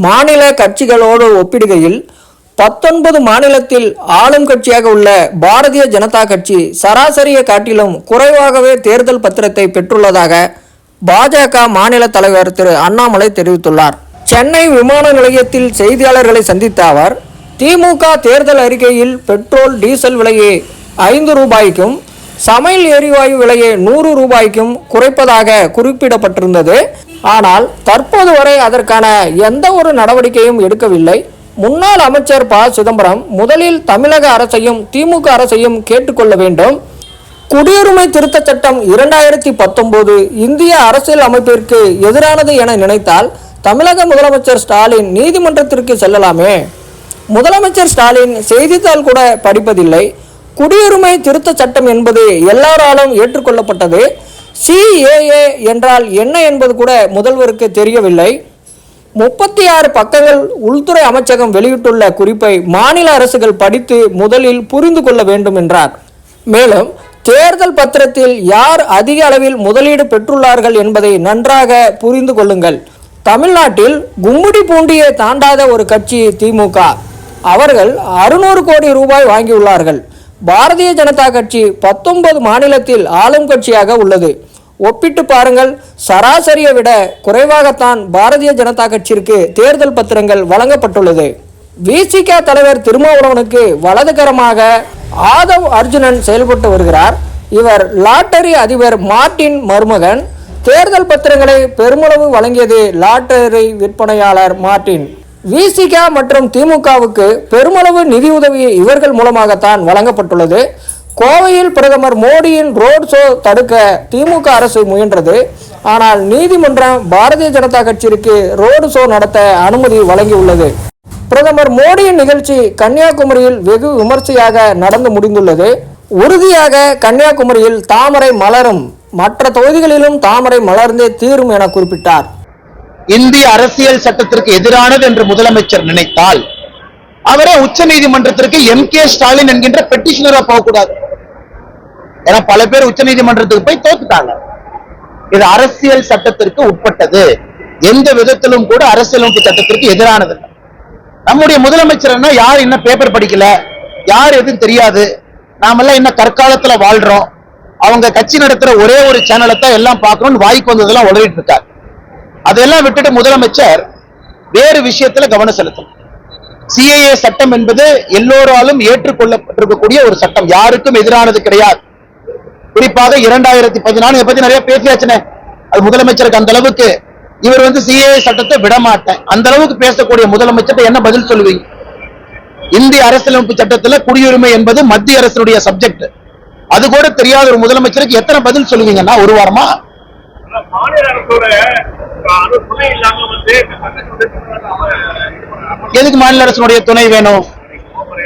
மாநில கட்சிகளோடு ஒப்பிடுகையில் 19 மாநிலத்தில் ஆளும் கட்சியாக உள்ள பாரதிய ஜனதா கட்சி சராசரியை காட்டிலும் குறைவாகவே தேர்தல் பத்திரத்தை பெற்றுள்ளதாக பாஜக மாநில தலைவர் திரு அண்ணாமலை தெரிவித்துள்ளார். சென்னை விமான நிலையத்தில் செய்தியாளர்களை சந்தித்த அவர், திமுக தேர்தல் அறிக்கையில் பெட்ரோல் டீசல் விலையை 5 ரூபாய்க்கும் சமையல் எரிவாயு விலையை 100 ரூபாய்க்கும் குறைப்பதாக குறிப்பிடப்பட்டிருந்தது. ஆனால் தற்போது வரை அதற்கான எந்த ஒரு நடவடிக்கையும் எடுக்கவில்லை. முன்னாள் அமைச்சர் ப. சிதம்பரம் முதலில் தமிழக அரசையும் திமுக அரசையும் கேட்டுக்கொள்ள வேண்டும். குடியுரிமை திருத்த சட்டம் 2019 இந்திய அரசியல் அமைப்பிற்கு எதிரானது என நினைத்தால் தமிழக முதலமைச்சர் ஸ்டாலின் நீதிமன்றத்திற்கு செல்லலாமே. முதலமைச்சர் ஸ்டாலின் செய்தித்தாள் கூட படிப்பதில்லை. குடியுரிமை திருத்த சட்டம் என்பது எல்லாராலும் ஏற்றுக்கொள்ளப்பட்டது. CAA என்றால் என்ன என்பது கூட முதல்வருக்கு தெரியவில்லை. 36 பக்கங்கள் உள்துறை அமைச்சகம் வெளியிட்டுள்ள குறிப்பை மாநில அரசுகள் படித்து முதலில் புரிந்து கொள்ள வேண்டும் என்றார். மேலும் தேர்தல் பத்திரத்தில் யார் அதிக அளவில் முதலீடு பெற்றுள்ளார்கள் என்பதை நன்றாக புரிந்து கொள்ளுங்கள். தமிழ்நாட்டில் கும்மிடி பூண்டியை தாண்டாத ஒரு கட்சி திமுக. அவர்கள் 600 கோடி ரூபாய் வாங்கியுள்ளார்கள். பாரதிய ஜனதா கட்சி 19 மாநிலத்தில் ஆளும் கட்சியாக உள்ளது. ஒப்பிட்டு பாருங்கள். சராசரியை விட குறைவாகத்தான் பாரதிய ஜனதா கட்சிக்கு தேர்தல் பத்திரங்கள் வழங்கப்பட்டுள்ளது. VCK தலைவர் திருமாவளவனுக்கு வலதுகரமாக ஆதவ் அர்ஜுனன் செயல்பட்டு வருகிறார். இவர் லாட்டரி அதிபர் மார்ட்டின் மருமகன். தேர்தல் பத்திரங்களை பெருமளவு வழங்கியது லாட்டரி விற்பனையாளர் மார்ட்டின். VCK மற்றும் திமுகவுக்கு பெருமளவு நிதியுதவி இவர்கள் மூலமாகத்தான் வழங்கப்பட்டுள்ளது. கோவையில் பிரதமர் மோடியின் ரோட் ஷோ தடுக்க திமுக அரசு முயன்றது. ஆனால் நீதிமன்றம் பாரதிய ஜனதா கட்சிக்கு ரோடு ஷோ நடத்த அனுமதி வழங்கியுள்ளது. பிரதமர் மோடியின் நிகழ்ச்சி கன்னியாகுமரியில் வெகு விமர்சையாக நடந்து முடிந்துள்ளது. உறுதியாக கன்னியாகுமரியில் தாமரை மலரும், மற்ற தொகுதிகளிலும் தாமரை மலர்ந்தே தீரும் என குறிப்பிட்டார். இந்திய அரசியல் சட்டத்திற்கு எதிரானது என்று முதலமைச்சர் நினைத்தால் அவரே உச்ச நீதிமன்றத்திற்கு MK ஸ்டாலின் என்கின்ற பெட்டிஷனரா போகக்கூடாது. ஏன்னா பல பேர் உச்ச நீதிமன்றத்துக்கு போய் தோத்துட்டாங்க. இது அரசியல் சட்டத்திற்கு உட்பட்டது. எந்த விதத்திலும் கூட அரசியலமைப்பு சட்டத்திற்கு எதிரானது. நம்முடைய முதலமைச்சர் என்ன, யார் இன்னும் பேப்பர் படிக்கல, யார் எதுவும் தெரியாது, நாமெல்லாம் இன்னும் கற்காலத்துல வாழ்றோம், அவங்க கட்சி நடத்துற ஒரே ஒரு சேனலை தான் எல்லாம் பார்க்கணும்னு வாய்க்கு வந்ததெல்லாம் உளறிட்டு இருக்காரு. அதெல்லாம் விட்டுட்டு முதலமைச்சர் வேறு விஷயத்துல கவனம் செலுத்தணும். CAA சட்டம் என்பது எல்லோராலும் ஏற்றுக்கொள்ளப்பட்டிருக்கக்கூடிய ஒரு சட்டம், யாருக்கும் எதிரானது கிடையாது. குறிப்பாக 2014 பத்தி நிறைய பேசியாச்சுனே, அது முதலமைச்சருக்கு அந்த அளவுக்கு இவர் CAA சட்டத்தை விடமாட்டேன் அந்த அளவுக்கு பேசக்கூடிய முதலமைச்சர் என்ன பதில் சொல்லுவீங்க? இந்திய அரசியலமைப்பு சட்டத்துல குடியுரிமை என்பது மத்திய அரசுடைய சப்ஜெக்ட். அது கூட தெரியாத ஒரு முதலமைச்சருக்கு எத்தனை பதில் சொல்லுவீங்கன்னா ஒரு வாரமா? எதுக்கு மாநில அரசுடைய துணை வேணும்?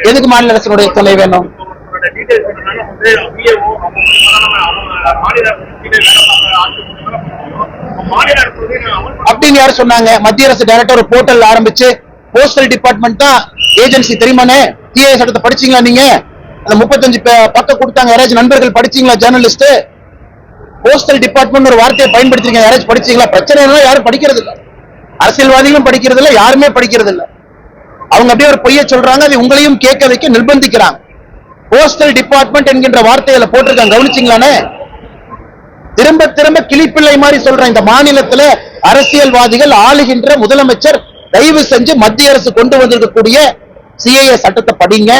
எதுக்கு மாநில அரசுடைய துணை வேணும்? அப்படின்னு யாரு சொன்னாங்க? மத்திய அரசு டைரக்டா ஒரு போர்ட்டல் ஆரம்பிச்சு போஸ்டல் டிபார்ட்மெண்ட் தான் ஏஜென்சி தெரியுமானே. CAA சட்டத்தை படிச்சீங்களா நீங்க? அந்த 35 பக்கம் கொடுத்தாங்க. யாராச்சும் நண்பர்கள் படிச்சீங்களா? ஜேர்னலிஸ்ட் போஸ்டல் டிபார்ட்மெண்ட் ஒரு வார்த்தையை பயன்படுத்திருக்கீங்க, யாராச்சும் படிச்சீங்களா? பிரச்சனை யாரும் படிக்கிறது இல்லை, அரசியல்வாதிகளும் படிக்கிறது இல்லை, யாருமே படிக்கிறது இல்லை. அவங்க அப்படியே ஒரு பொய்ய சொல்றாங்க, அது உங்களையும் கேட்க வைக்க நிர்பந்திக்கிறாங்க. போஸ்டல் டிபார்ட்மெண்ட் என்கின்ற வார்த்தையில போட்டிருக்காங்க, கவனிச்சீங்களானே? திரும்ப திரும்ப கிளிப்பிள்ளை மாதிரி சொல்றேன். இந்த மாநிலத்துல அரசியல்வாதிகள் ஆளுகின்ற முதலமைச்சர் தயவு செஞ்சு மத்திய அரசு கொண்டு வந்திருக்கக்கூடிய CAA சட்டத்தை படிங்க.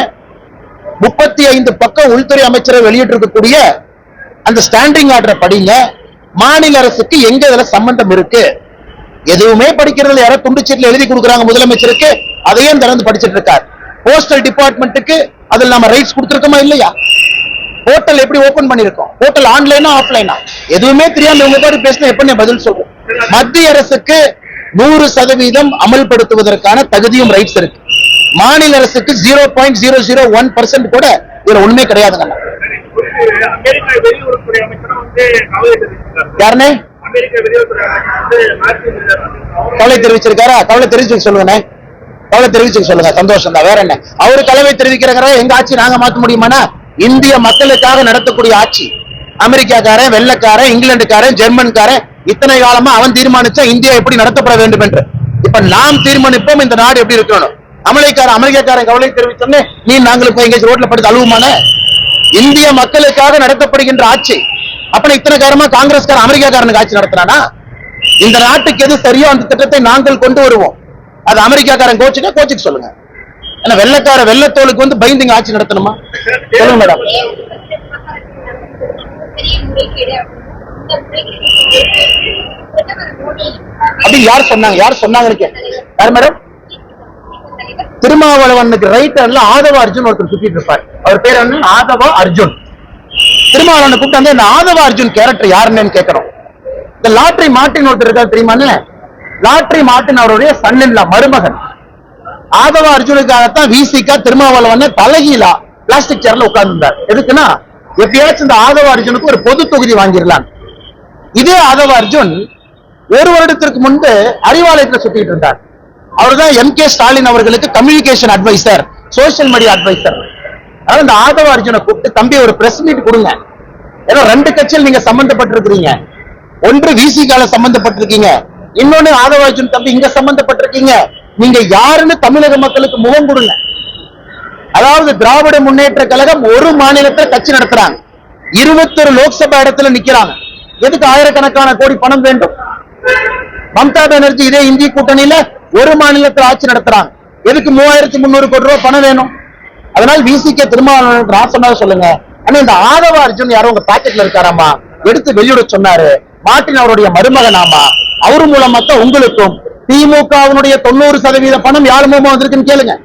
35 பக்கம் உள்துறை அமைச்சரை வெளியிட்டிருக்கக்கூடிய அந்த ஸ்டாண்டிங் ஆர்டரை படிங்க. மாநில அரசுக்கு எங்க இதுல சம்பந்தம் இருக்கு? எதுவுமே படிக்கிறது. யாரோ துண்டுச்சீட்டுல எழுதி கொடுக்குறாங்க முதலமைச்சருக்கு, அதையும் திறந்து படிச்சுட்டு இருக்காரு. போஸ்டல் டிபார்ட்மெண்ட்டுக்கு அதில் நம்ம ரைட்ஸ் கொடுத்திருக்கோமா இல்லையா? போர்ட்டல் எப்படி ஓபன் பண்ணிருக்கோம்? போர்ட்டல் ஆன்லைனா ஆஃப்லைனா? எதுவுமே தெரியாம உங்க பாரு பேசினா எப்படி பதில் சொல்றோம்? மத்திய அரசுக்கு 100% அமல்படுத்துவதற்கான தகுதியும் ரைட்ஸ் இருக்கு. மாநில அரசுக்கு 0.001% கூட இதுல உண்மை கிடையாதுங்க. யாருன்னு கவலை தெரிவிச்சிருக்காரா? கவலை தெரிவிச்சு சொல்லுங்க. கவலை தெரிவிச்சு சொல்லுங்க, சந்தோஷம் தான். வேற என்ன? அவரு கவலை தெரிவிக்கிறாங்க. எங்க ஆட்சி நாங்க மாற்ற முடியுமானா? இந்திய மக்களுக்காக நடத்தக்கூடிய ஆட்சி. அமெரிக்காக்காரன், வெள்ளக்காரன், இங்கிலாந்துக்காரன், ஜெர்மன்காரன் இத்தனை காலமா அவன் தீர்மானிச்சா இந்தியா எப்படி நடத்தப்பட வேண்டும் என்று. இப்ப நாம் தீர்மானிப்போம் இந்த நாடு எப்படி இருக்கணும். அமெரிக்காரன் கவலை தெரிவித்தோன்னே நீ நாங்களும் போய் எங்கேயாச்சும் ரோட்ல படுத்து அழுவுமான? இந்திய மக்களுக்காக நடத்தப்படுகின்ற ஆட்சி. அப்ப இத்தனை காரமா காங்கிரஸ்காரன் அமெரிக்காரனுக்கு ஆட்சி நடத்தினானா? இந்த நாட்டுக்கு எது சரியோ அந்த திட்டத்தை நாங்கள் கொண்டு வருவோம். அது அமெரிக்காரன் கோச்சுக்க சொல்லுங்க. ஏன்னா வெள்ளத்தோலுக்கு வந்து பயந்து ஆட்சி நடத்தணுமா? சொல்லுங்க மேடம். அப்படி யார் சொன்னாங்க? யார் மேடம்? திருமாவளவனுக்கு ரைட் ஹேண்ட்ல ஆதவ அர்ஜுன் ஒருத்தர் சுத்திட்டு இருப்பார். அவர் பேர் என்ன? ஆதவ அர்ஜுன். திருமாவளவனை கூப்பிட்டு வந்து இந்த ஆதவ அர்ஜுன் கேரக்டர் யாருன்னு கேட்கணும். இந்த லாட்ரி மார்ட்டின் ஒருத்தர் இருக்காரு தெரியுமான்னு? லாட்ரி மார்ட்டின் அவருடைய சன்னின்ல மருமகன். ஆதவ அர்ஜுனுக்காகத்தான் விசிகா திருமாவளவன் தலைகீழா பிளாஸ்டிக் சேர்ல உட்கார்ந்துருந்தார். எதுக்குன்னா எப்பயாச்சும் இந்த ஆதவ அர்ஜுனுக்கு ஒரு பொது தொகுதி வாங்கிடலாம். இதே ஆதவ அர்ஜுன் ஒரு வருடத்திற்கு முன்பு அறிவாலயத்தில் சுத்திட்டு இருந்தார். அவர்தான் MK ஸ்டாலின் அவர்களுக்கு communication adviser, social media adviser. அதனால இந்த ஆதவ அர்ஜுனை கூப்பிட்டு தம்பி ஒரு பிரஸ் மீட் கொடுங்க. ஏன்னா 2 கட்சியில் நீங்க சம்பந்தப்பட்டிருக்கிறீங்க. ஒன்று விசிகால சம்பந்தப்பட்டிருக்கீங்க, இன்னொன்னு ஆதவ அர்ஜுன் தம்பி இங்க சம்பந்தப்பட்டிருக்கீங்க. நீங்க யாருன்னு தமிழக மக்களுக்கு முகம் கொடுங்க. அதாவது திராவிட முன்னேற்ற கழகம் ஒரு மாநிலத்தில் கட்சி நடத்துறாங்க, 21 லோக்சபா இடத்துல நிக்கிறாங்க. எதுக்கு ஆயிரக்கணக்கான கோடி பணம் வேண்டும்? மம்தா பானர்ஜி இதே இந்திய கூட்டணியில ஒரு மாநிலத்தில் ஆட்சி நடத்துறாங்க. எதுக்கு 3300 கோடி ரூபாய் பணம் வேணும்? அதனால விசிகே திருமாவளவனுக்கு நான் சொன்னதை சொல்லுங்க. ஆனா இந்த ஆதவ அர்ஜுன் யாரோ உங்க பாக்கெட்ல இருக்காராமா, எடுத்து வெளியிட சொன்னாரு. மார்ட்டின் அவருடைய மருமகனாமா, அவரு மூலமா தான் உங்களுக்கும் திமுகவினுடைய 90% பணம் யார் மூலமா வந்திருக்குன்னு கேளுங்க.